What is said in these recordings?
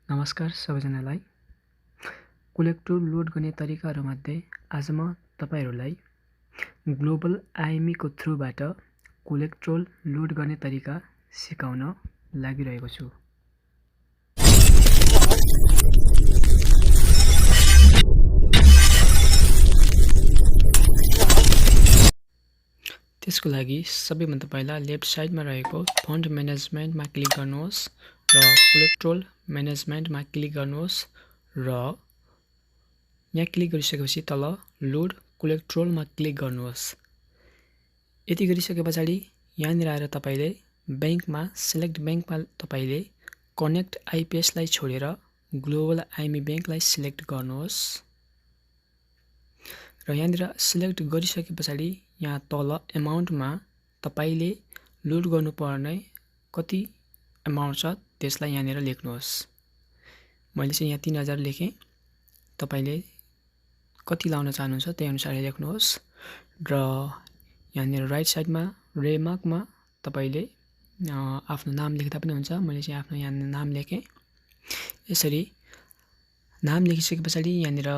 नमस्कार सबैजनालाई। कोलेक्टोर लोड गर्ने तरिकाहरूमध्ये आज म तपाईहरुलाई ग्लोबल आइएमई को थ्रुबाट कोलेक्टोर लोड गर्ने तरिका सिकाउन लागिरहेको छु। त्यसको लागि सबैभन्दा पहिला लेफ्ट साइडमा रहेको फन्ड म्यानेजमेन्टमा क्लिक गर्नुहोस् र कोलेक्टोर म्यानेजमेन्टमा क्लिक गर्नुहोस् र यहाँ क्लिक गरिसकेपछि तल लोड कोलेक्टोरमा क्लिक गर्नुहोस्। यति गरिसकेपछि यहाँनिर आएर तपाईले बैंकमा सिलेक्ट बैंकमा तपाईले कनेक्ट आईपीएस लाई छोडेर ग्लोबल आईएमई बैंकलाई सिलेक्ट गर्नुहोस् र यहाँनिर सिलेक्ट गरिसकेपछि यहाँ तल अमाउन्टमा तपाईले लोड गर्नुपर्ने कति अमाउन्ट छ त्यसलाई यहाँनिर लेख्नुहोस्। मैले चाहिँ यहाँ 3000 लेखे। तपाईले कति लाउन चाहनुहुन्छ त्यही अनुसार लेख्नुहोस् र यहाँनिर राइट साइडमा रेमार्कमा तपाईले आफ्नो नाम लेख्दा पनि हुन्छ। मैले चाहिँ आफ्नो यहाँ नाम लेखे। यसरी नाम लेखिसकेपछि यहाँनिर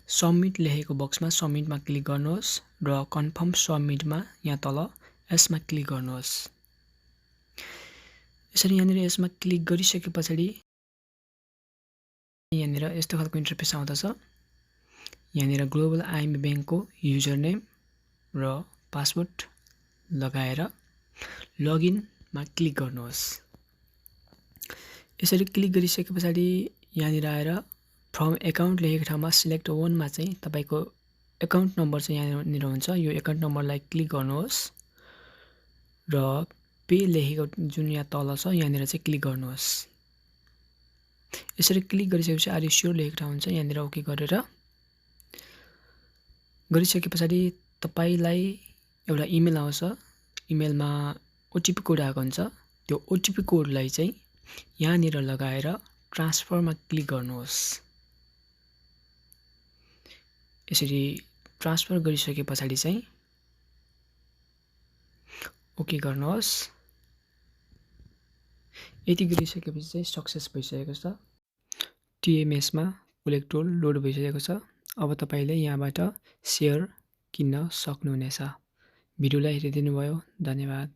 सबमिट लेखेको बक्समा सबमिटमा क्लिक गर्नुहोस् र कन्फर्म सबमिटमा यहाँ तल यसमा क्लिक गर्नुहोस्। यसरी यहाँनिर यसमा क्लिक गरिसकेपछि यहाँनिर यस्तो खालको इन्टरफेस आउँदछ। यहाँनिर ग्लोबल आइएमई बैंकको युजर नेम र पासवर्ड लगाएर लगइनमा क्लिक गर्नुहोस्। यसरी क्लिक गरिसकेपछि यहाँनिर आएर फ्रम अकाउन्ट लेखेको ठाउँमा सिलेक्ट वनमा चाहिँ तपाईको अकाउन्ट नम्बर चाहिँ यहाँनिर हुन्छ। यो अकाउन्ट नम्बरलाई क्लिक गर्नुहोस् र पे लेखेको जुन यहाँ तल छ यहाँनिर चाहिँ क्लिक गर्नुहोस्। यसरी क्लिक गरिसकेपछि आर यु स्योर लेखेको ठाउँ हुन्छ। यहाँनिर ओके गरेर गरिसकेपछि तपाईलाई एउटा इमेल आउँछ। इमेलमा ओटीपी कोड आएको हुन्छ। त्यो ओटीपी कोडलाई चाहिँ यहाँनिर लगाएर ट्रान्सफरमा क्लिक गर्नुहोस्। यसरी ट्रान्सफर गरिसकेपछि चाहिँ ओके गर्नुहोस्। यति गरिसकेपछि चाहिँ सक्सेस भइसकेको छ। TMS मा कोलेक्टोर लोड भइसकेको छ। अब तपाईले यहाँबाट शेयर किन्न सक्नुहुनेछ। भिडियोलाई हेरिदिनु भयो धन्यवाद।